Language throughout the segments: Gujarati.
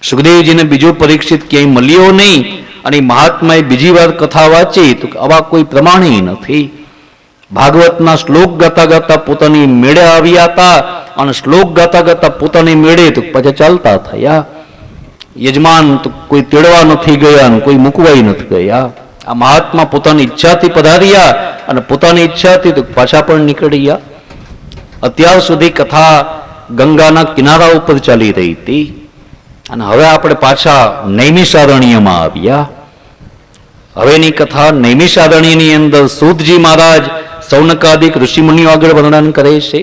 સુખદેવજીને બીજો પરીક્ષિત ક્યાંય મળ્યો નહીં અને મહાત્માએ બીજી વાર કથા વાંચી તો આવા કોઈ પ્રમાણે નથી. ભાગવતના શ્લોક ગાતા ગાતા પોતાની મેળે આવ્યા હતા અને શ્લોક ગાતા ગાતા પોતાની મેળે તો પછી ચાલતા થયા. યજમાન તો કોઈ તેડવા નથી ગયા અને કોઈ મૂકવાય નથી ગયા. આ મહાત્મા પોતાની ઈચ્છાથી પધાર્યા અને પોતાની ઈચ્છાથી તો પાછા પણ નીકળ્યા. અત્યાર સુધી કથા ગંગાના કિનારા ઉપર ચાલી રહી હતી અને હવે આપણે પાછા નૈમિષારણ્યમાં આવ્યા. હવેની કથા નૈમિષારણ્યની અંદર સૂતજી મહારાજ સૌનકાદિક ઋષિમુનિઓ આગળ વર્ણન કરે છે.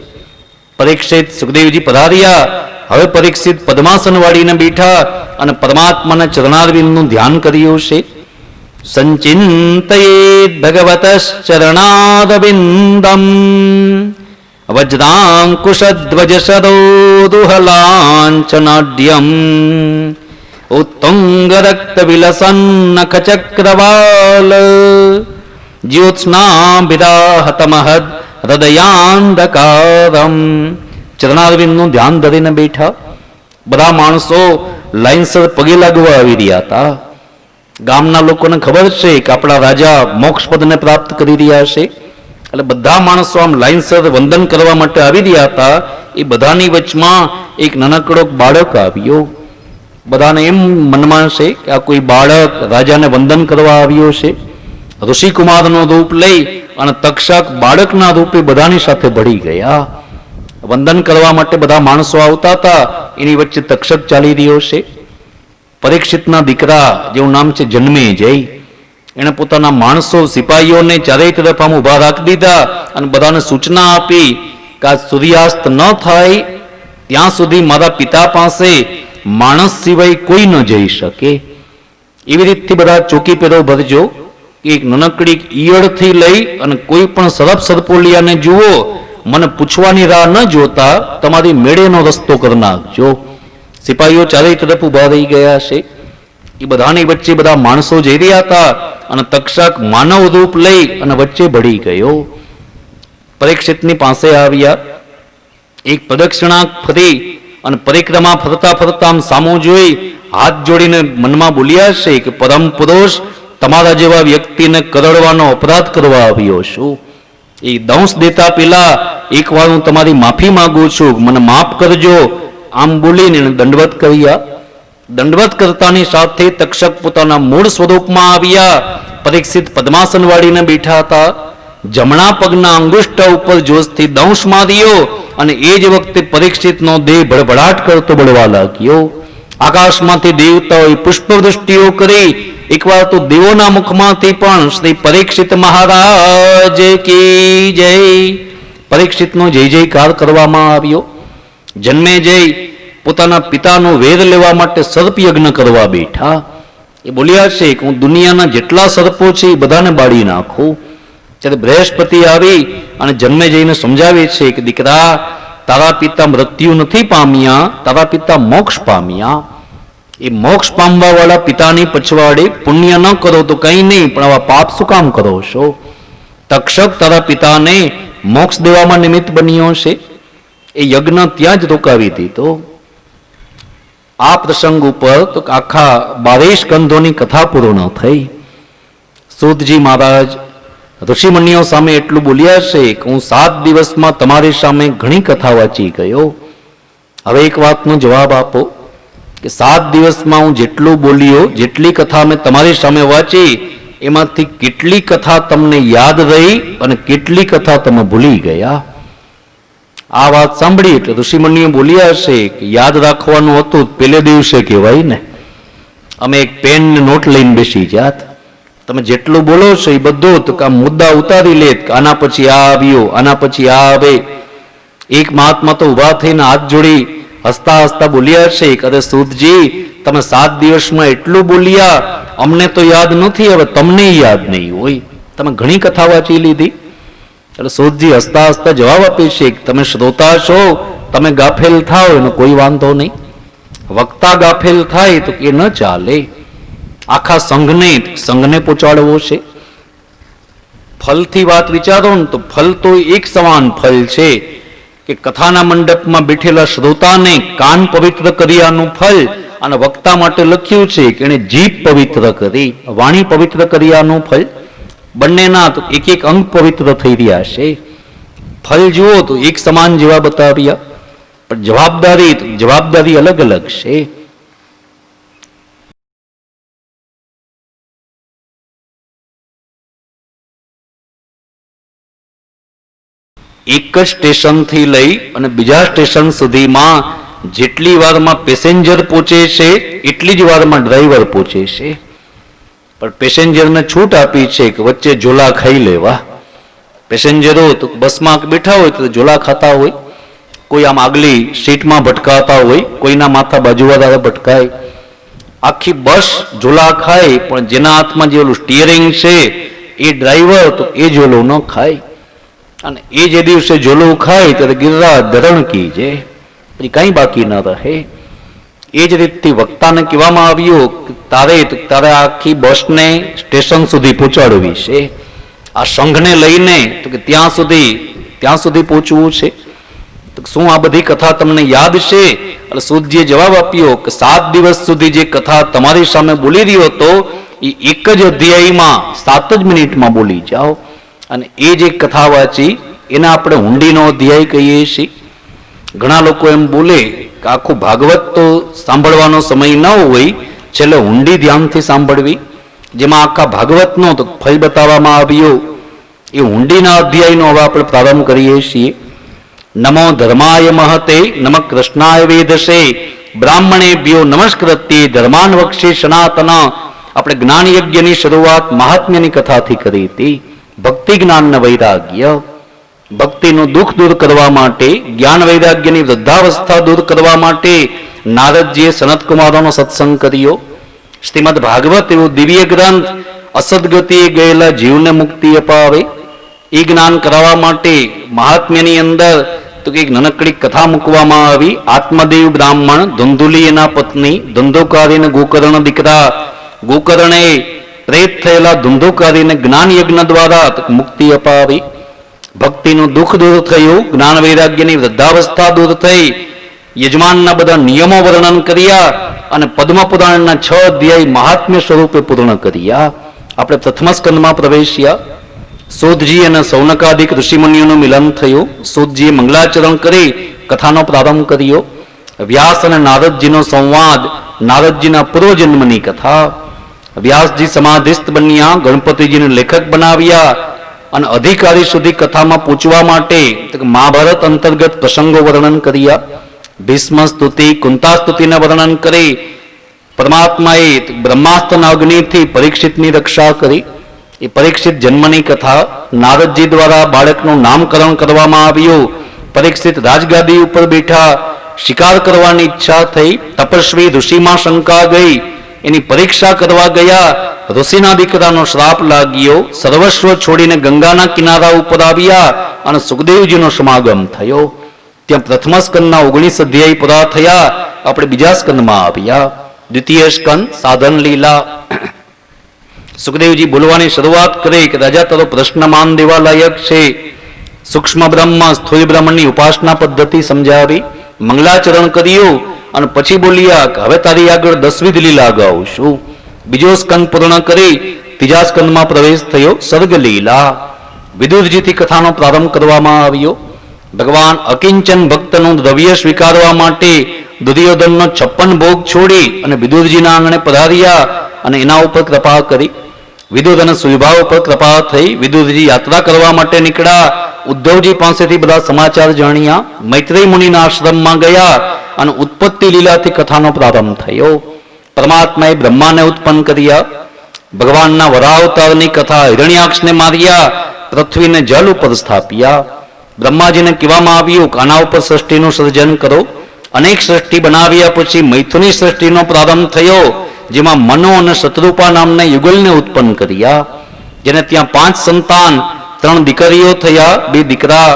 પરીક્ષિત સુખદેવજી પધાર્યા. હવે પરીક્ષિત પદ્માસન વાળીને બેઠા અને પરમાત્માના ચરણારવિંદનું ધ્યાન કર્યું છે. સંચિંતયેત ભગવતઃ ચરણારવિંદમ વજ્રાંકુશધ્વજ સરોદુહલાંચનાઢ્યમ ઉત્તુંગરક્ત વિલસન્નખચક્રવાલ જ્યોત્સ્નાભિરાહતમહદ હૃદયાંધકારમ. ચરણારવિંદનું ધ્યાન ધરીને બેઠા. બધા માણસો લાઈનસર પગે લાગવા આવી રહ્યા હતા. ગામના લોકોને ખબર છે કે આપણા રાજા મોક્ષ પદને પ્રાપ્ત કરી રહ્યા છે, એટલે બધા માણસો આમ લાઈનસર વંદન કરવા માટે આવી રહ્યા હતા. એ બધાની વચમાં એક નાનકડો બાળક આવ્યો. બધાને એમ મનમાં છે કે આ કોઈ બાળક રાજાને વંદન કરવા આવ્યો છે. ઋષિકુમારનો રૂપ લઈ અને તક્ષક બાળકના રૂપે બધાની સાથે ભળી ગયા. વંદન કરવા માટે બધા માણસો આવતા હતા. એની વચ્ચે તક્ષક ચાલી રહ્યો છે. પરીક્ષિતના દીકરા જેવું નામ છે જન્મેજય, એને પોતાના માણસો સિપાહીઓને ચારેય તરફ આમ ઉભા રાખી દીધા અને બધાને સૂચના આપી કે આ સૂર્યાસ્ત ન થાય ત્યાં સુધી મારા પિતા પાસે માણસ સિવાય કોઈ ન જઈ શકે. એવી રીતથી બધા ચોકી પેરો ભરજો. એક નાનકડી ઈયળથી લઈ અને કોઈ પણ સરપ સરપોલિયાને જુઓ, મને પૂછવાની રાહ ન જોતા તમારી મેળેનો રસ્તો કરી નાખજો. સિપાહીઓ ચારેય તરફ ઉભા રહી ગયા છે. એ બધાની વચ્ચે બધા માણસો જઈ રહ્યા હતા અને તક્ષક માનવ રૂપ લઈ અને વચ્ચે ભળી ગયો. પરીક્ષિતની પાસે આવ્યા. એક પ્રદક્ષિણા ફરી અને પરિક્રમા ફરતા ફરતા આમ સામું જોઈ હાથ જોડીને મનમાં બોલ્યા છે કે પરમ પુરુષ, તમારા જેવા વ્યક્તિને કરડવાનો અપરાધ કરવા આવ્યો છું. એ દંશ દેતા પેલા એકવાર હું તમારી માફી માંગુ છું, મને માફ કરજો. આમ બોલીને દંડવત કર્યા. દંડવત કરતાની સાથે તક્ષક પોતાના મૂળ સ્વરૂપમાં આવ્યા. પરીક્ષિત પદ્માસન વાળીને બેઠા હતા. જમણા પગના અંગુષ્ઠ ઉપર જોશથી દંશ માર્યો અને એ જ વખતે પરીક્ષિતનો દેહ ભડભડાટ કરતો બળવા લાગ્યો. આકાશમાંથી દેવતાઓએ પુષ્પવૃષ્ટિઓ કરી. એકવાર તો દેવોના મુખમાંથી પણ શ્રી પરીક્ષિત મહારાજ કી જય પરીક્ષિતનો જય જયકાર કરવામાં આવ્યો. જન્મેજય પોતાના પિતાનો વેર લેવા માટે સર્પ યજ્ઞ કરવા બેઠા. એ બોલ્યા છે કે હું દુનિયાના જેટલા સર્પો છે એ બધાને બાળી નાખું. ત્યારે બૃહસ્પતિ આવી અને જન્મેજયને સમજાવે છે કે દીકરા, તારા પિતા મૃત્યુ નથી પામ્યા, તારા પિતા મોક્ષ પામ્યા. એ મોક્ષ પામવા વાળા પિતાની પછવાડે પુણ્ય ન કરો તો કઈ નહીં, પણ આવા પાપ શું કામ કરો છો? તક્ષક તારા પિતાને મોક્ષ દેવામાં નિમિત્ત બન્યો છે. એ યજ્ઞ ત્યાં જ રોકાવી દીધો. આ પ્રસંગ ઉપર તો આખા 22 સ્કંધોની કથા પૂર્ણ થઈ. સૂતજી મહારાજ ઋષિમુનિઓ સામે એટલું બોલ્યા છે કે હું 7 દિવસમાં તમારી સામે ઘણી કથા વાંચી ગયો. હવે એક વાતનો જવાબ આપો કે 7 દિવસમાં હું જેટલું બોલ્યો, જેટલી કથા મેં તમારી સામે વાંચી, એમાંથી કેટલી કથા તમને યાદ રહી અને કેટલી કથા તમે ભૂલી ગયા? આ વાત સાંભળી એટલે ઋષિમુનિઓ બોલ્યા છે કે યાદ રાખવાનું હતું પેલે દિવસે કહેવાય ને, અમે એક પેન ને નોટ લઈને બેસી જાત. તમે જેટલું બોલો છો એ બધું તો કામ મુદ્દા ઉતારી લે કે આના પછી આ આવ્યો, આના પછી આ આવે. એક મહાત્મા તો ઉભા થઈને હાથ જોડી હસતા હસતા બોલ્યા છે કે અરે સૂતજી, તમે 7 દિવસમાં એટલું બોલ્યા, અમને તો યાદ નથી, હવે તમને યાદ નહીં હોય. તમે ઘણી કથા વાંચી લીધી. એટલે સૂતજી હસતા હસતા જવાબ આપે છે કે તમે શ્રોતા છો, તમે ગાફેલ થાઓ એનો કોઈ વાંધો નહીં. વક્તા ગાફેલ થાય તો એ ન ચાલે. આખા સંઘને પહોંચાડવો છે. ફલથી વાત વિચારો ને તો ફલ તો એક સમાન ફલ છે કે કથાના મંડપમાં બેઠેલા શ્રોતાને કાન પવિત્ર કર્યાનું ફલ અને વક્તા માટે લખ્યું છે કે એણે જીભ પવિત્ર કરી, વાણી પવિત્ર કર્યાનું ફળ બંનેના તો એક એક અંગ પવિત્ર થઈ રહ્યા છે. ફળ જુઓ તો એક સમાન જેવા બતાવ્યા, પણ જવાબદારી અલગ અલગ છે. એક જ સ્ટેશનથી લઈ અને બીજા સ્ટેશન સુધીમાં જેટલી વારમાં પેસેન્જર પહોંચે છે એટલી જ વારમાં ડ્રાઈવર પહોંચે છે. પણ પેસેન્જરને છૂટ આપી છે કે વચ્ચે ઝોલા ખાઈ લેવા. પેસેન્જરો તો બસમાં બેઠા હોય તો ઝોલા ખાતા હોય, કોઈ આમ આગલી સીટમાં ભટકાતા હોય, કોઈના માથા બાજુવાળા ભટકાય. આખી બસ ઝોલા ખાય, પણ જેના હાથમાં જે ઓલું સ્ટીયરિંગ છે એ ડ્રાઈવર તો એ ઝોલો ન ખાય. અને એ જે દિવસે ઝોલું ખાય ત્યારે ગિરરાજ ધરણ કી છે, પછી કઈ બાકી ન રહે. એ જ રીતથી વક્તાને કહેવામાં આવ્યું કે તારે આખી બસને સ્ટેશન સુધી પહોંચાડવી છે. આ સંઘને લઈને તો કે ત્યાં સુધી પહોંચવું છે. તો શું આ બધી કથા તમને યાદ છે? એટલે સૂતજીએ જવાબ આપ્યો કે 7 દિવસ સુધી જે કથા તમારી સામે બોલી રહ્યો હતો એ એક જ અધ્યાયમાં 7 જ મિનિટમાં બોલી જાઓ. અને એ જે કથા વાંચી એને આપણે ઊંડીનો અધ્યાય કહીએ છીએ. ઘણા લોકો એમ બોલે કે આખું ભાગવત તો સાંભળવાનો સમય ન હોય, છેલ્લે ઊંડી ધ્યાનથી સાંભળવી, જેમાં આખા ભાગવતનો તો ફળ બતાવવામાં આવ્યો. એ ઊંડીના અધ્યાયનો હવે આપણે પ્રારંભ કરીએ છીએ. નમો ધર્માય મહતે નમ કૃષ્ણાય વેદસે બ્રાહ્મણેભ્યો નમસ્કૃત્યે ધર્માન વક્ષે સનાતન. આપણે જ્ઞાન યજ્ઞની શરૂઆત મહાત્મ્યની કથાથી કરી હતી. ભક્તિ જ્ઞાન વૈરાગ્ય, ભક્તિનું દુઃખ દૂર કરવા માટે, જ્ઞાન વૈરાગ્યની વૃદ્ધાવસ્થા દૂર કરવા માટે નારદજીએ સનતકુમારોનો સત્સંગ કર્યો. શ્રીમદ ભાગવત એવું દિવ્ય ગ્રંથ અસદગતિએ ગયેલા જીવને મુક્તિ અપાવે એ જ્ઞાન કરાવવા માટે મહાત્મ્યની અંદર તો એક નાનકડી કથા મૂકવામાં આવી. આત્મદેવ બ્રાહ્મણ, ધુંધુલી એના પત્ની, ધંધોકારીને ગોકર્ણ દીકરા, ગોકર્ણે પ્રેત થયેલા ધુંધોકારીને જ્ઞાન યજ્ઞ દ્વારા મુક્તિ અપાવી. ભક્તિનું દુઃખ દૂર થયું, જ્ઞાન વૈરાગ્યની વૃદ્ધાવસ્થા દૂર થઈ, યજમાનના બધા નિયમો વર્ણન કર્યા અને પદ્મપુરાણના 6 અધ્યાય મહાત્મ્ય સ્વરૂપે પૂર્ણ કર્યા. આપણે પ્રથમ સ્કંદમાં પ્રવેશ્યા. સૂતજી અને સૌનકાદિક ઋષિમુનિઓનું મિલન થયું. સૂતજીએ મંગલાચરણ કરી કથાનો પ્રારંભ કર્યો. વ્યાસ અને નારદજીનો સંવાદ, નારદજીના પૂર્વજન્મની કથા. વ્યાસજી સમાધિસ્થ બન્યા, ગણપતિજીને લેખક બનાવ્યા અને અધિકારી સુધી કથામાં પૂછવા માટે મહાભારત અંતર્ગત પ્રસંગો વર્ણન કર્યા. ભીષ્મ સ્તુતિ, કુંતા સ્તુતિને વર્ણન કરી પરમાત્માએ બ્રહ્માસ્ત્રના અગ્નિથી પરીક્ષિતની રક્ષા કરી. એ પરીક્ષિત જન્મની કથા. નારદજી દ્વારા બાળકનું નામકરણ કરવામાં આવ્યું. પરીક્ષિત રાજગાદી ઉપર બેઠા, શિકાર કરવાની ઈચ્છા થઈ, તપસ્વી ઋષિમાં શંકા ગઈ, એની પરીક્ષા કરવા ગયા. ઋષિના દીકરાનો શ્રાપ લાગ્યો, સર્વસ્વ છોડીને ગંગાના કિનારા ઉપર આવ્યા અને સુખદેવજીનો સમાગમ થયો. ત્યાં પ્રથમ સ્કંદના 19 અધ્યાય પૂરા થયા. આપણે બીજા સ્કંદમાં આવ્યા. દ્વિતીય સ્કંદ સાધન લીલા. સુખદેવજી બોલવાની શરૂઆત કરી કે રાજા તારો પ્રશ્ન માન દેવા લાયક છે. સૂક્ષ્મ બ્રહ્મ સ્થૂળ બ્રહ્મની ઉપાસના પદ્ધતિ સમજાવી, મંગલાચરણ કર્યું અને પછી બોલ્યા કે હવે તારી આગળ 10મી લીલા ગાઉં છું. બીજો સ્કંદ પૂર્ણ કરી ત્રીજા સ્કંદમાં પ્રવેશ થયો. સર્ગ લીલા. વિદુરજીથી કથાનો પ્રારંભ કરવામાં આવ્યો. ભગવાન અકિંચન ભક્તનું દ્રવ્ય સ્વીકારવા માટે દુર્યોધનનો 56 ભોગ છોડી અને વિદુરજીના આંગણે પધાર્યા અને એના ઉપર કૃપા કરી. વિદુર અને સુવિભા ઉપર કૃપા થઈ. વિદુરજી યાત્રા કરવા માટે નીકળ્યા. ઉદ્ધવજી પાસેથી બધા સમાચાર જાણ્યા. મૈત્રેય મુનિના આશ્રમમાં ગયા અને ઉત્પત્તિ લીલાથી કથાનો પ્રારંભ થયો. પરમાત્માએ બ્રહ્માને ઉત્પન્ન કર્યા. ભગવાનના વરાવતારની કથા. હિરણ્યાક્ષને માર્યા, પૃથ્વીને જલ ઉપર સ્થાપ્યા. બ્રહ્માજીને કહેવામાં આવ્યું કે આના ઉપર સૃષ્ટિનું સર્જન કરો. અનેક સૃષ્ટિ બનાવ્યા પછી મૈથુની સૃષ્ટિનો પ્રારંભ થયો, જેમાં મનો અને શત્રુપા નામના યુગલને ઉત્પન્ન કર્યા. જેને ત્યાં 5 સંતાન, 3 દીકરીઓ થયા, 2 દીકરા,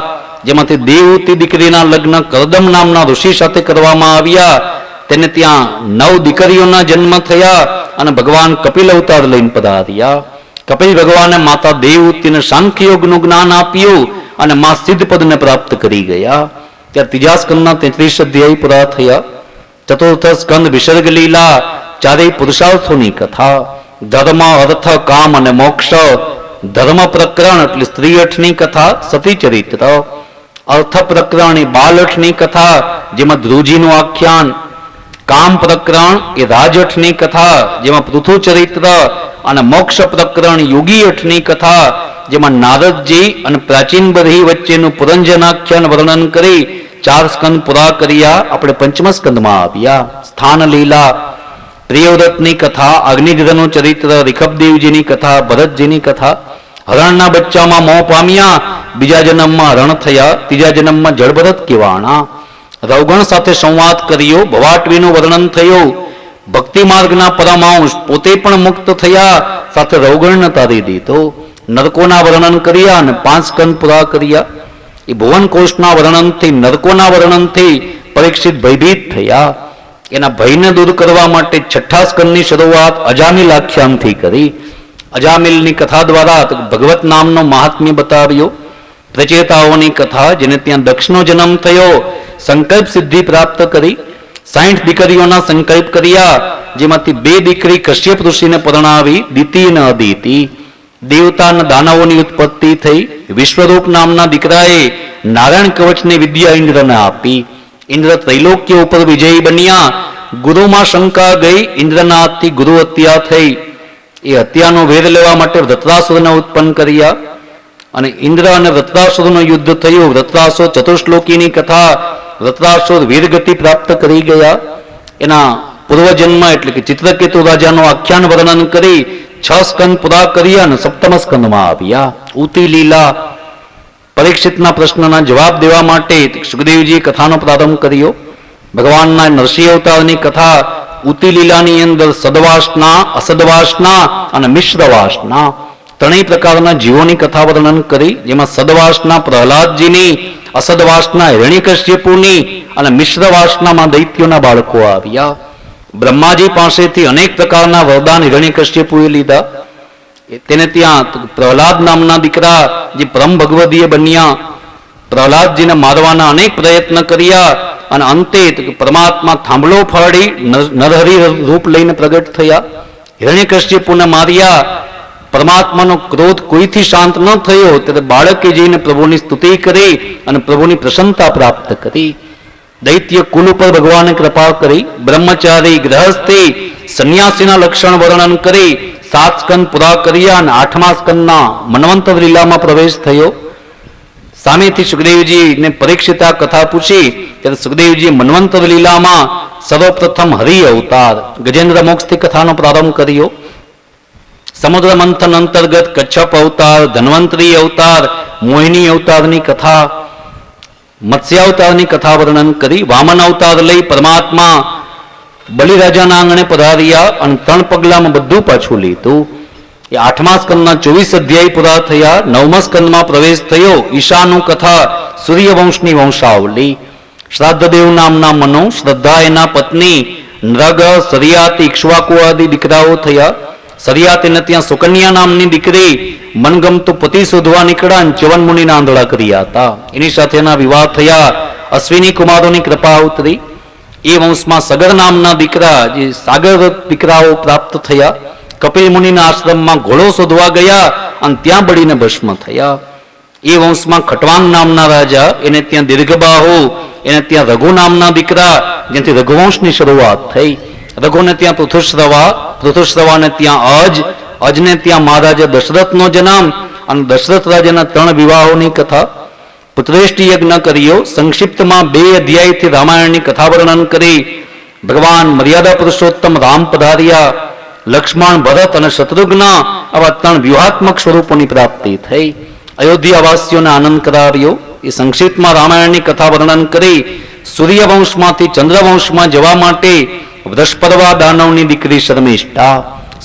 જેમાંથી દેવહૂતિ દીકરીના લગ્ન કરદમ નામના ઋષિ સાથે કરવામાં આવ્યા. તેને ત્યાં 9 દીકરીઓના જન્મ થયા અને ભગવાન કપિલ અવતાર લઈને પધાર્યા. કપિલ ભગવાને માતા દેવહૂતિને સાંખ્યયોગનું જ્ઞાન આપ્યું અને માં સિદ્ધપદને પ્રાપ્ત કરી ગયા. ત્યારે ત્રીજા સ્કંદના 33 અધ્યાય પૂરા થયા. ચતુર્થ સ્કંદ વિસર્ગ લીલા, ચારેય પુરુષાર્થોની કથા, ધર્મ અર્થ કામ અને મોક્ષ, ધર્મ પ્રકરણ એટલે સ્ત્રી અઠની કથા, સતી ચરિત્ર, અર્થ પ્રકરણ એ બાલ અઠની કથા જેમાં ધ્રુવજીનું આખ્યાન, કામ પ્રકરણ એ રાજઅઠની કથા જેમાં પૃથુ ચરિત્ર, અને મોક્ષ પ્રકરણ યોગી અઠની કથા જેમાં નારદજી અને પ્રાચીન બધી વચ્ચેનું પુરંજનાખ્યાન વર્ણન કરી 4 સ્કંદ પૂરા કર્યા. આપણે પંચમ સ્કંદમાં આવ્યા. સ્થાન લીલા, પ્રિયવ્રતની કથા, અગ્નિધરનું ચરિત્ર, રિખબદેવજીની કથા, ભરતજીની કથા, હરણના બચ્ચામાં મોહ પામ્યા, બીજા જન્મમાં હરણ થયા, ત્રીજા જન્મમાં જળભરત કહેવાણા, રવગણ સાથે સંવાદ કર્યો, ભવાટવીનું વર્ણન થયું, ભક્તિ માર્ગના પરમાંશ પોતે પણ મુક્ત થયા, સાથે રવગણને તારી દીધો, નરકોના વર્ણન કર્યા અને 5 સ્કંદ પૂરા કર્યા. એ ભુવન કોષના વર્ણનથી, નરકોના વર્ણનથી પરીક્ષિત ભયભીત થયા. એના ભયને દૂર કરવા માટે 6 સ્કંદની શરૂઆત અજામિલ આખ્યાનથી કરી. અજામિલની કથા દ્વારા ભગવત નામનો મહાત્મ્ય બતાવ્યો, પ્રચેતાઓની કથા, જેને ત્યાં દક્ષનો જન્મ થયો, સંકલ્પ સિદ્ધિ પ્રાપ્ત કરી, 60 દીકરીઓના સંકલ્પ કર્યા, જેમાંથી 2 દીકરી કશ્યપ ઋષિને પરણાવી, દિતિ અને અદિતિ. દેવતા અને દાનવોની ઉત્પત્તિ થઈ. વિશ્વરૂપ નામના દીકરાએ નારાયણ કવચની વિદ્યા ઇન્દ્રને આપી. ઇન્દ્ર ત્રૈલોક્ય ઉપર વિજયી બન્યા. ગુરુમાં શંકા ગઈ, ઇન્દ્રના હાથથી ગુરુ હત્યા થઈ. એ હત્યાનો વેદ લેવા માટે વૃત્રાસુરને ઉત્પન્ન કર્યા અને ઇન્દ્ર અને વૃત્રાસુરનું યુદ્ધ થયું. વૃત્રાસુર ચતુશ્લોકીની કથા, વૃત્રાસુર વીરગતિ પ્રાપ્ત કરી ગયા. એના પૂર્વજન્મ એટલે કે ચિત્રકેતુ રાજાનું આખ્યાન વર્ણન કરી 6 સ્કંદ પૂરા કર્યા અને 7મ સ્કંદમાં આવ્યા. ઉતી લીલા, પરીક્ષિતના પ્રશ્નના જવાબ દેવા માટે સુખદેવજીએ કથાનો પ્રારંભ કર્યો. ભગવાનના નરસિંહ અવતારની કથા, ઉતી લીલાની અંદર સદવાસના, અસદવાસના અને મિશ્રવાસના 3 પ્રકારના જીવોની કથા વર્ણન કરી, જેમાં સદવાસના પ્રહલાદજીની, અસદવાસના હિરણ્યકશ્યપુની અને મિશ્રવાસનામાં દૈત્યોના બાળકો આવ્યા. બ્રહ્માજી પાસેથી અનેક પ્રકારના વરદાન હિરણ્યકશ્યપુએ લીધા. તેને ત્યાં પ્રહલાદ નામના દીકરા જે પરમ ભગવદીય બન્યા, પ્રહલાદજીને મારવાના અનેક પ્રયત્ન કર્યા અને અંતે પરમાત્મા થાંભલો ફાડી નરહરી રૂપ લઈને પ્રગટ થયા. હિરણ્યકશ્યપુને માર્યા. પરમાત્માનો ક્રોધ કોઈથી શાંત ન થયો ત્યારે બાળકે જઈને પ્રભુની સ્તુતિ કરી અને પ્રભુની પ્રસન્નતા પ્રાપ્ત કરી. દૈત્ય કુલ ઉપર ભગવાને કૃપા કરી. બ્રહ્મચારી, ગ્રહસ્થી, સંન્યાસીના લક્ષણ વર્ણન કરી 7 સ્કંદ પૂરા કર્યા અને 8મા સ્કંદના મન્વંતર લીલામાં પ્રવેશ થયો. સામેથી સુખદેવજીને પરીક્ષિતા કથા પૂછી ત્યારે સુખદેવજી મન્વંતર લીલામાં સર્વપ્રથમ હરિ અવતાર, ગજેન્દ્ર મોક્ષથી કથાનો પ્રારંભ કર્યો. સમુદ્ર મંથન અંતર્ગત કચ્છપ અવતાર, ધન્વંતરી અવતાર, મોહિની અવતારની કથા, મત્સ્યાવતારની કથા વર્ણન કરી. વામન અવતાર લઈ પરમાત્મા બલિરાજાના આંગણે પધાર્યા અને 3 પગલામાં બધું પાછું લીધું. એ 8મા સ્કંદના 24 અધ્યાય પૂરા થયા. 9મા સ્કંદમાં પ્રવેશ થયો. ઈશાનું કથા, સૂર્યવંશની વંશાવલી. શ્રાદ્ધદેવ નામના મનુ, શ્રદ્ધા એના પત્ની, નૃગ, સરિયાત, ઇક્ષ્વાકુ આદિ દીકરાઓ થયા. સરિયાતીને ત્યાં સુકન્યા નામની દીકરી મનગમતું પતિ શોધવા નીકળ્યા અને ચ્યવન મુનિના આંધળા કર્યા હતા. એની સાથેના વિવાહ થયા. અશ્વિની કુમારોની કૃપા ઉતરી. એ વંશમાં સગર નામના દીકરા, જે સાગર દીકરાઓ પ્રાપ્ત થયા. કપિલ મુનિના આશ્રમમાં ઘોડો શોધવા ગયા અને ત્યાં બળીને ભસ્મ થયા. એ વંશમાં ખટવાંગ નામના રાજા, એને ત્યાં દીર્ઘબાહુ, એને ત્યાં રઘુ નામના દીકરા, જેથી રઘુવંશની શરૂઆત થઈ. રઘુને ત્યાં પૃથુશ્રવા, પૃથુશ્રવાને ત્યાં અજને ત્યાં મહારાજા દશરથનો જન્મ અને દશરથ રાજાના 3 વિવાહોની કથા. પુત્રેષ્ટિ યજ્ઞ કર્યો. સંક્ષિપ્તમાં 2 અધ્યાયથી રામાયણની કથા વર્ણન કરી. ભગવાન મર્યાદા પુરુષોત્તમ રામ પધાર્યા. લક્ષ્મણ, ભરત અને શત્રુઘ્ન આવા 3 વ્યૂહાત્મક સ્વરૂપોની પ્રાપ્તિ થઈ. અયોધ્યાવાસીઓને આનંદ કરાવ્યો. એ સંક્ષિપ્તમાં રામાયણની કથા વર્ણન કરી. સૂર્યવંશમાંથી ચંદ્રવંશમાં જવા માટે વૃષપર્વા દાનવની દીકરી શર્મિષ્ઠા,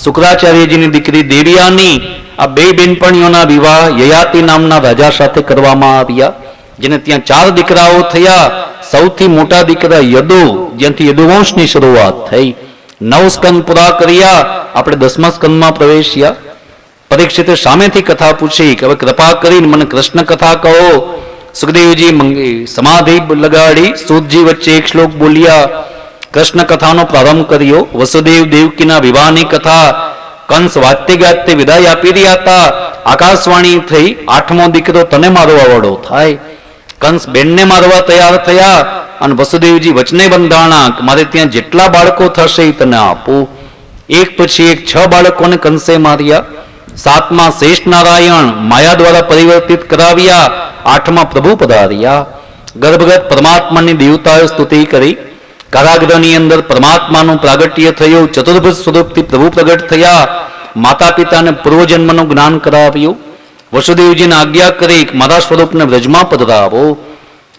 શુક્રાચાર્યજીની દીકરી દેવયાની, આ 2 બેનપણીઓના વિવાહ યયાતિ નામના રાજા સાથે કરવામાં આવ્યા, જેને ત્યાં 4 દીકરાઓ થયા. સૌથી મોટા દીકરા યદુ, જ્યાંથી યદુવંશની શરૂઆત થઈ. 9 સ્કંદ પૂરા કર્યા. આપણે 10મા સ્કંદમાં પ્રવેશ્યા. પરીક્ષિતે સામેથી કથા પૂછી કે હવે કૃપા કરીને મને કૃષ્ણ કથા કહો. સુખદેવજી સમાધિ લગાડી સૂતજી વચ્ચે એક શ્લોક બોલ્યા. કૃષ્ણ કથાનો પ્રારંભ કર્યો. વસુદેવ દેવકીના વિવાહની કથા કંસ વાતે ગાતે વિદાય આપી રહ્યા હતા. આકાશવાણી થઈ, 8મો દીકરો તને મારવા વાળો થાય. કંસ બેનને મારવા તૈયાર થયા અને વસુદેવજી વચને બંધાણા કે મારે ત્યાં જેટલા બાળકો થશે એ તને આપું. એક પછી એક 6 બાળકોને કંસે માર્યા. 7મા શેષ નારાયણ માયા દ્વારા પરિવર્તિત કરાવ્યા. 8મા પ્રભુ પધાર્યા. ગર્ભગત પરમાત્માની દેવતાએ સ્તુતિ કરી. કારાગૃહની અંદર પરમાત્માનું પ્રાગટ્ય થયું. ચતુર્ભુજ સ્વરૂપથી પ્રભુ પ્રગટ થયા. માતા પિતાને પૂર્વજન્મનું જ્ઞાન કરાવ્યું. વસુદેવજીને આજ્ઞા કરી મારા સ્વરૂપને વ્રજમાં પધરાવો.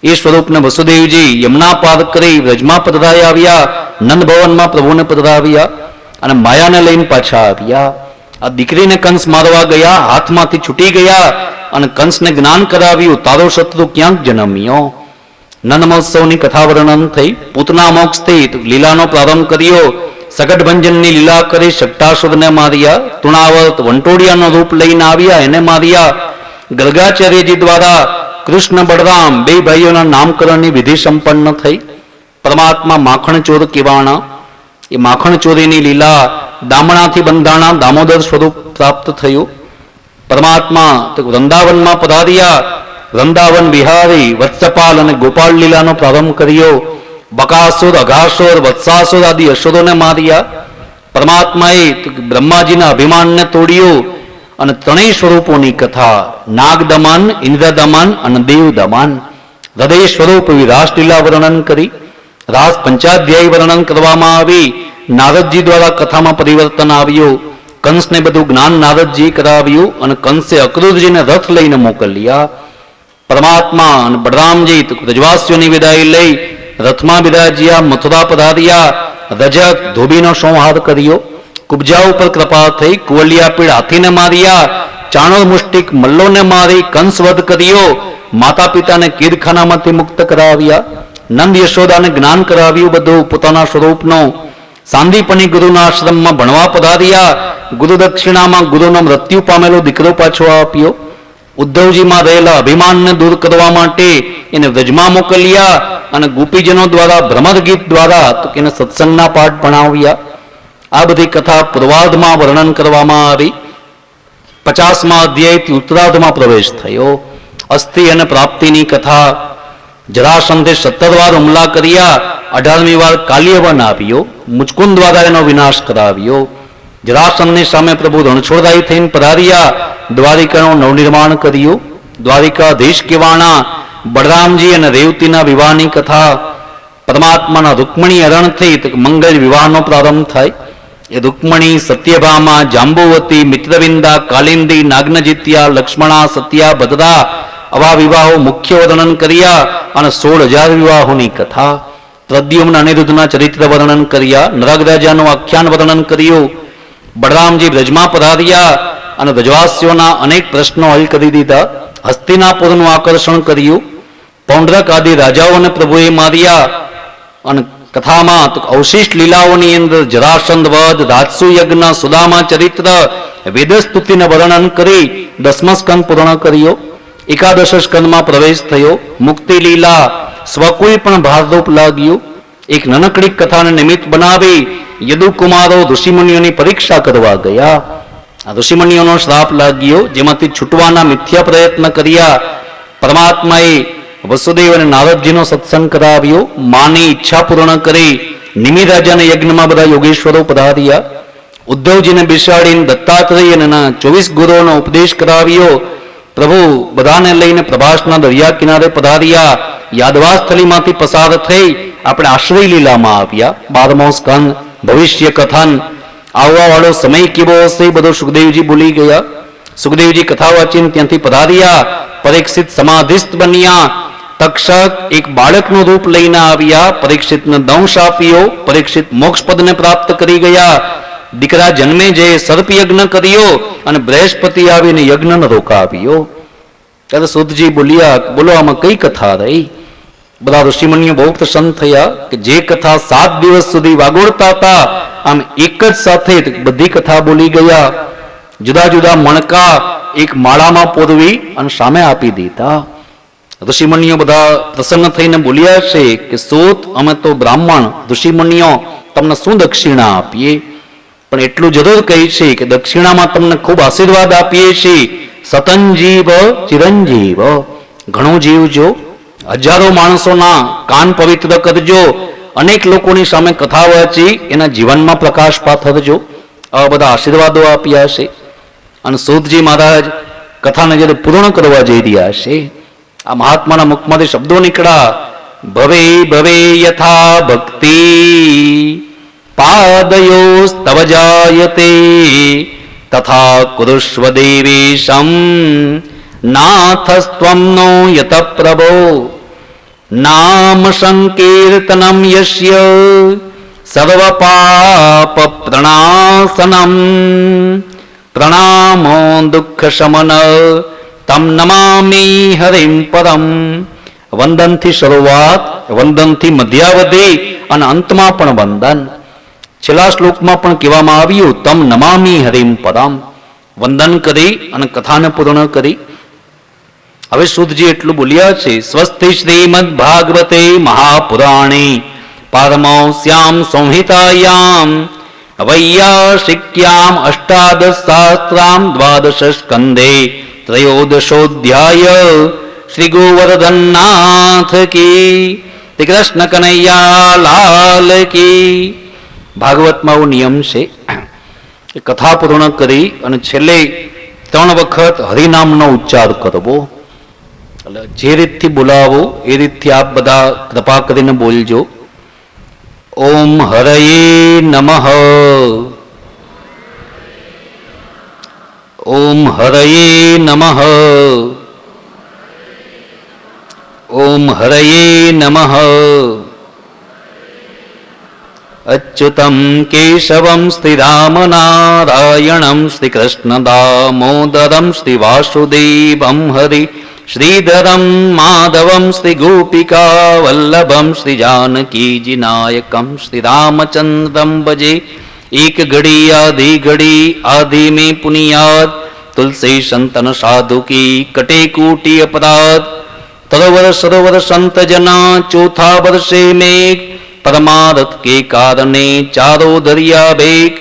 એ સ્વરૂપને વસુદેવજી યમુના પાર કરી વ્રજમાં પધરાઈ આવ્યા. નંદ ભવનમાં પ્રભુને પધરાવ્યા અને માયાને લઈને પાછા આવ્યા. આ દીકરીને કંસ મારવા ગયા, હાથમાંથી છૂટી ગયા અને કંસને જ્ઞાન કરાવ્યું. તારો શત્રુ ક્યાંક જન્મ્યો. નંદ મહોત્સવની કથા વર્ણન થઈ. પૂતના મોક્ષથી લીલાનો પ્રારંભ કર્યો. સગટભંજનની લીલા કરી શક્ટાસુરને માર્યા. તૃણાવર્ત વંટોડિયાનો રૂપ લઈને આવ્યા, એને માર્યા. ગર્ગાચાર્યજી દ્વારા કૃષ્ણ બળરામ 2 ભાઈઓના નામકરણની વિધિ સંપન્ન થઈ. પરમાત્મા માખણ ચોર કહેવાણા. એ માખણ ચોરીની લીલા દામણાથી બંધાણા દામોદર સ્વરૂપ પ્રાપ્ત થયું. પરમાત્મા વૃંદાવનમાં પધાર્યા. વૃંદાવન વિહારી વત્સપાલ અને ગોપાલ લીલાનો પ્રારંભ કર્યો. બકાસુર, અઘાસુર, વત્સાસુર આદિ અસુરોને માર્યા. પરમાત્માએ બ્રહ્માજીના અભિમાનને તોડ્યું અને 3 સ્વરૂપોની કથા નાગદમન, ઇન્દ્રદમન અને દેવદમન હૃદય સ્વરૂપ એવી રાસલીલા વર્ણન કરી. રાસ પંચાધ્યાયી વર્ણન કરવામાં આવી. નારદજી દ્વારા કથામાં પરિવર્તન આવ્યું. કંસને બધું જ્ઞાન નારદજી કરાવ્યું અને કંસે અક્રૂરજીને રથ લઈને મોકલ્યા. પરમાત્મા અને બળરામજી રજવાસીઓની વિદાય લઈ રથમાં બિરાજ્યા. મથુરા પધાર્યા. રજક ધોબીનો સંહાર કર્યો. કુબજા ઉપર કૃપા થઈ. કુવલિયા પીડ હાથીને માર્યા. ચાણોર મુષ્ટિક મલ્લોને મારી કંસવધ કર્યો. માતા પિતાને કીરખાનામાંથી મુક્ત કરાવ્યા. નંદ યશોદાને જ્ઞાન કરાવ્યું બધું પોતાના સ્વરૂપનું. સાંદીપની ગુરુના આશ્રમમાં ભણવા પધાર્યા. ગુરુ દક્ષિણામાં ગુરુનો મૃત્યુ પામેલો દીકરો પાછો આપ્યો. ઉદ્ધવજીમાં રહેલા અભિમાનને દૂર કરવા માટે એને વ્રજમાં મોકલ્યા અને ગોપીજનો દ્વારા ભ્રમર ગીત દ્વારા એને સત્સંગના પાઠ ભણાવ્યા. આ બધી કથા પૂર્વાર્ધમાં વર્ણન કરવામાં આવી. 50મા અધ્યાયથી ઉત્તરાર્ધમાં પ્રવેશ થયો. અસ્થિ અને પ્રાપ્તિની કથા. જરાસંધે 17 વાર હુમલા કર્યા. 18મી વાર કાલ્યવન આવ્યો. મુચકુંદ દ્વારા એનો વિનાશ કરાવ્યો. જરાસંધની સામે પ્રભુ રણછોડરાય થઈને પધાર્યા. દ્વારિકાનું નવનિર્માણ કર્યું. દ્વારિકાધીશ કહેવાણા. બળરામજી અને રેવતીના વિવાહની કથા. પરમાત્માના રૂકમણી હરણથી મંગળ વિવાહનો પ્રારંભ થાય. એ રૂકમણી, સત્યભામા, જાંબુવતી, મિત્રવિંદા, કાલિંદી, નાગ્નજિત્યા, લક્ષ્મણા, સત્યા, ભદ્રા આવા વિવાહો મુખ્ય વર્ણન કર્યા અને 16,000 વિવાહોની કથા. પ્રદ્યુમ્ન અનિરુદ્ધના ચરિત્ર વર્ણન કર્યા. નરગરાજાનું આખ્યાન વર્ણન કર્યું. બળરામજી બ્રજમાં પધાર્યા અને બ્રજવાસીઓના અનેક પ્રશ્નો હલ કરી દીધા. હસ્તિનાપુરનું આકર્ષણ કર્યું. પૌંડ્રક આદિ રાજાઓને પ્રભુએ માર્યા અને કથામાં અવશિષ્ટ લીલાઓની અંદર જરાસંધ વધ, રાજસુ યજ્ઞ, સુદામા ચરિત્ર, વેદસ્તુતિને વર્ણન કરી 10મો સ્કંદ પૂર્ણ કર્યો. 11 સ્કંદમાં પ્રવેશ થયો. મુક્તિ લીલા સ્વકુલ પણ ભારરૂપ લાગ્યું. એક નાનકડી કથાને નિમિત્ત બનાવી યદુકુમારો ઋષિમુનિઓની પરીક્ષા કરવા ગયા. આ ઋષિમુનિઓનો શ્રાપ લાગ્યો, જેમાંથી છૂટવાના મિથ્યા પ્રયત્ન કર્યા. પરમાત્માએ વસુદેવ અને નારદજીનો સત્સંગ કરાવ્યો. માની ઈચ્છા પૂર્ણ કરી નિમિ રાજાના યજ્ઞમાં બધા યોગેશ્વરો પધાર્યા. ઉદ્ધવજીને બેસાડીને દત્તાત્રેય અને 24 ગુરુઓનો ઉપદેશ કરાવ્યો. પ્રભુ બધાને લઈને પ્રભાસના દરિયા કિનારે પધાર્યા. યાદવાસ્થલીમાંથી પસાર થઈ આપણે આશ્રય લીલામાં આવ્યા. 12મો સ્કંદ ભવિષ્ય કથન. આવવા વાળો સમય કેવો હશે બધો સુખદેવજી ભૂલી ગયા. સુખદેવજી કથા વાંચીને ત્યાંથી પધાર્યા. પરીક્ષિત સમાધિસ્થ બન્યા. તક્ષક એક બાળકનું રૂપ લઈને આવ્યા. પરીક્ષિતને દંશ આપ્યો. પરીક્ષિત મોક્ષપદને પ્રાપ્ત કરી ગયા. દીકરા જન્મે જે સર્પ યજ્ઞ કર્યો અને બૃહસ્પતિ આવીને યજ્ઞને રોકાવ્યો. ત્યારે સુધજી બોલ્યા, બોલો આમાં કઈ કથા રહી? બધા ઋષિમુનિઓ બહુ પ્રસન્ન થયા કે જે કથા 7 દિવસ સુધી વાગોળતા હતા આમ એક જ સાથે બધી કથા બોલી ગયા. જુદા જુદા મણકા એક માળામાં પોરવી અને સામે આપી દીધા. ઋષિમુનિઓ બધા પ્રસન્ન થઈને બોલ્યા છે કે સૂત, અમે તો બ્રાહ્મણ ઋષિમુનિઓ તમને શું દક્ષિણા આપીએ? પણ એટલું જરૂર કહી છે કે દક્ષિણામાં તમને ખૂબ આશીર્વાદ આપીએ છીએ. સતંજીવ ચિરંજીવ, ઘણું જીવજો, હજારો માણસોના કાન પવિત્ર કરજો, અનેક લોકોની સામે કથા વાંચી એના જીવનમાં પ્રકાશ પાથરજો. આવા બધા આશીર્વાદો આપ્યા છે. અને સૂતજી મહારાજ કથાને જ્યારે પૂર્ણ કરવા જઈ રહ્યા છે, આ મહાત્માના મુખમાંથી શબ્દો નીકળ્યા, ભવે ભવે યથા ભક્તિ પાદયો સ્તવ જાયતે તથા કુરુષ્વ દેવેશમ નાથસ્ત્વમ નો યત પ્રભો નામ સંકીર્તનમ યસ્ય સર્વ પાપ પ્રણાસનમ પ્રણામો દુઃખ શમન તમ નમામિ હરિમ પરમ. વંદનથી શરૂઆત, વંદનથી મધ્યાવધિ અને અંતમાં પણ વંદન. છેલ્લા શ્લોકમાં પણ કહેવામાં આવ્યું તમ નમામિ હરિમ પરમ. વંદન કરી અને કથાને પૂર્ણ કરી. હવે સુધજી એટલું બોલ્યા છે, સ્વસ્તિ શ્રીમદ ભાગવતે મહાપુરાણે પારમૌસ્યામ સંહિતાયામ વૈયાશિક્યામ અષ્ટાદશ શાસ્ત્રામ દ્વાદશ સ્કંદે ત્રયોદશોધ્યાય. શ્રી ગોવર્ધનનાથ કી, શ્રી કૃષ્ણ કનૈયા લાલ કી. ભાગવતમાં એવો નિયમ છે કે કથા પૂર્ણ કરી અને છેલ્લે 3 વખત હરિનામનો ઉચ્ચાર કરવો. એટલે જે રીતથી બોલાવો એ રીતથી આપ બધા કૃપા કરીને બોલજો. ઓમ હરયે નમઃ, ઓમ હરયે નમઃ, ઓમ હરયે નમઃ. અચ્યુતમ કેશવમ શ્રી રામ નારાયણમ શ્રી કૃષ્ણ દામોદરમ શ્રી વાસુદેવમ હરિ શ્રીધરમ માધવમ શ્રી ગોપિકા વલ્લભમ શ્રી જાનકીજી નાયકમ શ્રી રામચંદ્રમ ભજે. એક ઘડી આધી ઘડી આધી में पुनियाद तुलसी संतन साधु की कटे कूटी अपराध. तरोवर सरोवर संत जना चौथा वर्षे में परमारथ के कारणे चारों दरिया बेग.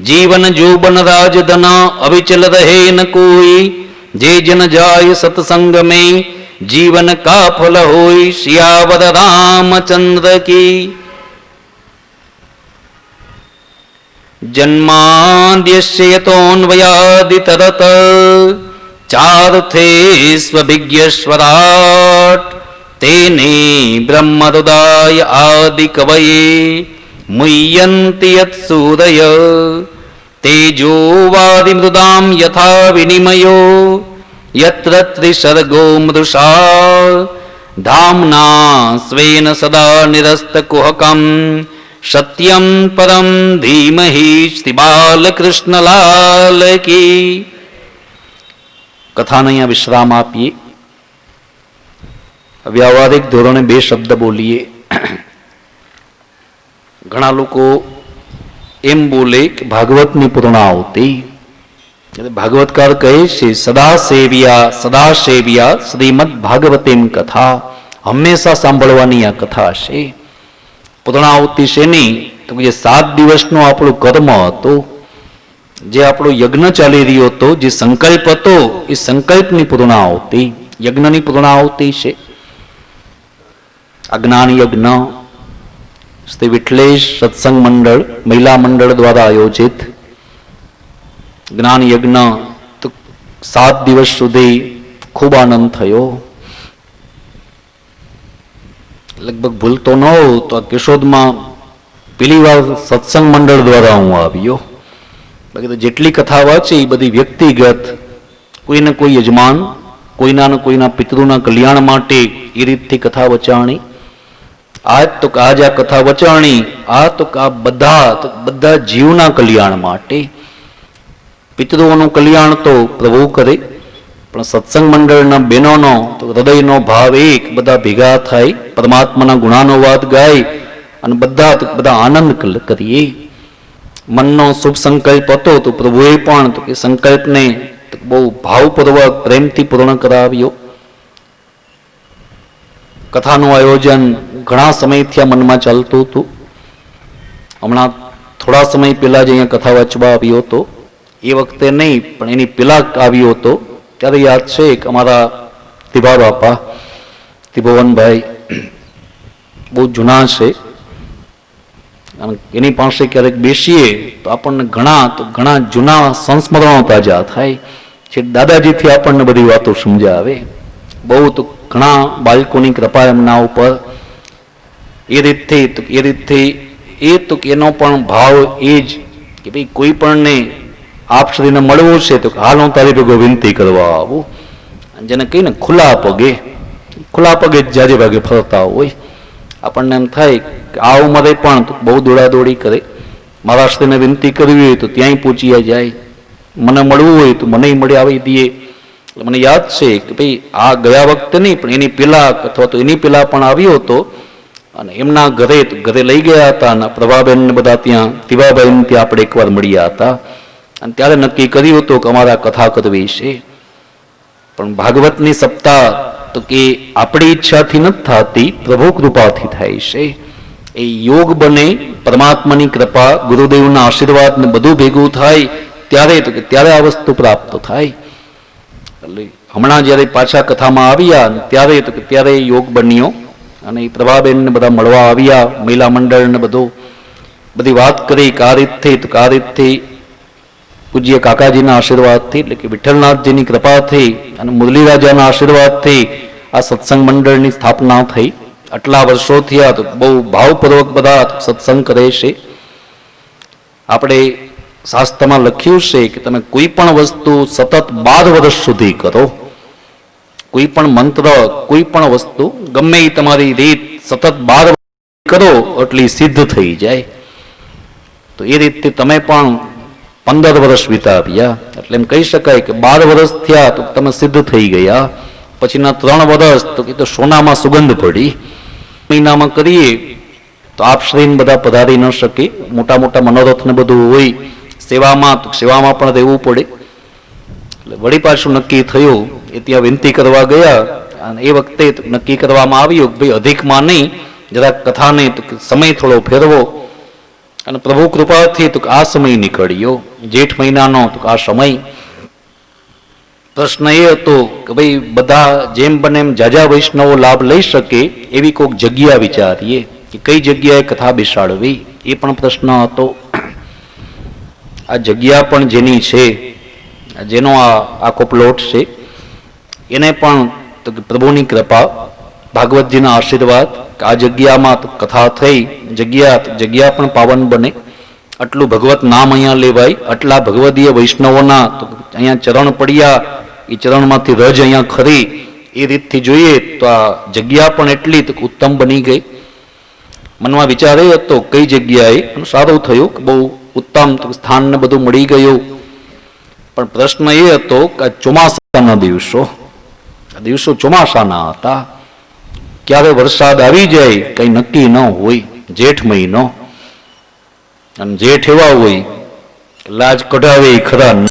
जीवन जोबन राजधना अविचल रहे न कोई. जे जन जाय सत्संग में जीवन का फल होई. सियावर रामचंद्र की. जन्माद्यस्य यतोऽन्वयादितरत चार्थे स्वभिज्ञस्वराट् तेने ब्रह्मरुदाय आदिकवये मुह्यन्ति यत्सूरय. तेजो वारिमृदां यथा विनिमयो यत्र त्रिसर्गो मृषा धाम्ना स्वेन सदा निरस्तकुहकम् सत्यम परम धीमहि. श्री बालकृष्णलाल की. કથાને અહીંયા વિશ્રામ આપીએ. વ્યવહારિક ધોરણે 2 શબ્દ બોલીએ. ઘણા લોકો એમ બોલે કે ભાગવતની પૂર્ણાહુતિ. ભાગવતકાર કહે છે સદા સેવ્યા શ્રીમદ ભાગવતીમ કથા. હંમેશા સાંભળવાની આ કથા છે. પૂર્ણાહુતિ છે નહીં તો જે 7 દિવસનો આપણું કર્મ હતું, જે આપણો યજ્ઞ ચાલી રહ્યો હતો, જે સંકલ્પ હતો, એ સંકલ્પની પૂર્ણાહુતિ, યજ્ઞની પૂર્ણાહુતિ છે. આ જ્ઞાન યજ્ઞ શ્રી વિઠ્ઠલેશ સત્સંગ મંડળ મહિલા મંડળ દ્વારા આયોજિત જ્ઞાન યજ્ઞ. તો 7 દિવસ સુધી ખૂબ આનંદ થયો. લગભગ ભૂલતો ન હોઉં તો આ કેશોદમાં પેલી વાર સત્સંગ મંડળ દ્વારા હું આવ્યો. બાકી તો જેટલી કથા વાંચી એ બધી વ્યક્તિગત, કોઈને કોઈ યજમાન, કોઈના ને કોઈના પિતૃના કલ્યાણ માટે એ રીતથી કથા વચાણી. આજ તો આજ આ કથા વચાણી, આ તો આ બધા જીવના કલ્યાણ માટે. પિતૃઓનું કલ્યાણ તો પ્રભુ કરે, પણ સત્સંગ મંડળના બહેનોનો તો હૃદયનો ભાવ એક, બધા ભેગા થાય, પરમાત્માના ગુણાનુવાદ ગાય અને બધા આનંદ કરીએ. મનનો શુભ સંકલ્પ હતો તો પ્રભુએ પણ તો કે સંકલ્પને બહુ ભાવપૂર્વક પ્રેમથી પૂર્ણ કરાવ્યો. કથાનું આયોજન ઘણા સમયથી આ મનમાં ચાલતું હતું. હમણાં થોડા સમય પહેલા જ અહીંયા કથા વાંચવા આવ્યો હતો. એ વખતે નહીં પણ એની પહેલા આવ્યો હતો ત્યારે યાદ છે કે અમારા તિભા બાપા ત્રિભુવનભાઈ બહુ જૂના છે. એની પાસે ક્યારેક બેસીએ તો આપણને ઘણા જૂના સંસ્મરણો તાજા થાય છે. દાદાજીથી આપણને બધી વાતો સમજાવે. બહુ તો ઘણા બાળકોની કૃપા એમના ઉપર. એ રીતથી એનો પણ ભાવ એ જ કે ભાઈ કોઈ પણને આપ શ્રીને મળવું છે તો હાલ હું તારી ભેગો વિનંતી કરવા આવું. જેને કહીને ખુલ્લા પગે જાજે ભાગે ફરતા હોય. આપણને એમ થાય કે આ ઉંમરે પણ બહુ દોડાદોડી કરે. મારા શ્રીને વિનંતી કરવી હોય તો ત્યાંય પહોંચી જાય. મને મળવું હોય તો મને મળી આવી દઈએ. મને યાદ છે કે ભાઈ આ ગયા વખતે નહીં પણ એની પહેલા અથવા તો એની પહેલા પણ આવ્યો હતો અને એમના ઘરે લઈ ગયા હતા અને પ્રભાબેન ને બધા ત્યાં તિવાબેન ત્યાં આપણે એકવાર મળ્યા હતા અને ત્યારે નક્કી કર્યું હતું કે અમારા કથા કરવી છે. પણ ભાગવતની સપ્તાહ તો કે આપણી ઈચ્છાથી નથી થતી, પ્રભુ કૃપાથી થાય છે. એ યોગ બને, પરમાત્માની કૃપા, ગુરુદેવના આશીર્વાદ ને બધું ભેગું થાય ત્યારે આ વસ્તુ પ્રાપ્ત થાય. એટલે હમણાં જ્યારે પાછા કથામાં આવ્યા ત્યારે યોગ બન્યો અને એ પ્રભાબેન ને બધા મળવા આવ્યા, મહિલા મંડળ ને બધી વાત કરી કે આ રીતથી પૂજ્ય કાકાજીના આશીર્વાદથી એટલે કે વિઠ્ઠલનાથજીની કૃપાથી અને મુરલીરાજાના આશીર્વાદથી આ સત્સંગ મંડળની સ્થાપના થઈ. આટલા વર્ષો થયા તો બહુ ભાવપૂર્વક બધા સત્સંગ કરે છે. આપણે શાસ્ત્રમાં લખ્યું છે કે તમે કોઈ પણ વસ્તુ સતત 12 વર્ષ સુધી કરો. કોઈ પણ મંત્ર, કોઈ પણ વસ્તુ ગમે એ તમારી રીત સતત 12 કરો એટલી સિદ્ધ થઈ જાય. તો એ રીતે તમે પણ 15 વર્ષ વિતાવ્યા એટલે એમ કહી શકાય કે 12 વર્ષ થયા તો તમે સિદ્ધ થઈ ગયા. પછીના 3 વર્ષ તો કે સોનામાં સુગંધ પડી. મહિનામાં કરીએ તો આપ શ્રીને બધા પધારી ન શકે. મોટા મોટા મનોરથ ને બધું હોય. સેવામાં પણ રહેવું પડે. એટલે વળી પાછું નક્કી થયું એ ત્યાં વિનંતી કરવા ગયા અને એ વખતે નક્કી કરવામાં આવ્યું કે ભાઈ અધિકમાં નહીં, જરાક કથાને સમય થોડો ફેરવો. અને પ્રભુ કૃપાથી તો આ સમય નીકળ્યો, જેઠ મહિનાનો તો આ સમય. પ્રશ્ન એ હતો કે ભાઈ બધા જેમ બને એમ જાજા વૈષ્ણવો લાભ લઈ શકે એવી કોઈક જગ્યા વિચારીએ કે કઈ જગ્યાએ કથા બેસાડવી. એ પણ પ્રશ્ન હતો. આ જગ્યા પણ જેની છે, જેનો આ આખો પ્લોટ છે, એને પણ તો પ્રભુની કૃપા, ભાગવતજીના આશીર્વાદ, આ જગ્યામાં કથા થઈ, જગ્યા પણ પાવન બને. આટલું ભગવત નામ અહીંયા લેવાય, આટલા ભગવદીય વૈષ્ણવોના અહીંયા ચરણ પડ્યા, એ ચરણમાંથી રજ અહીંયા ખરી. એ રીતથી જોઈએ તો આ જગ્યા પણ એટલી ઉત્તમ બની ગઈ. મનમાં વિચાર એ હતો કઈ જગ્યાએ, સારું થયું કે બહુ ઉત્તમ સ્થાન ને બધું મળી ગયું. પણ પ્રશ્ન એ હતો કે ચોમાસાના દિવસો ચોમાસાના હતા. ક્યારે વરસાદ આવી જાય કઈ નક્કી ન હોય. જેઠ મહિનો અને જેઠ એવા હોય લાજ કઢાવે ખરા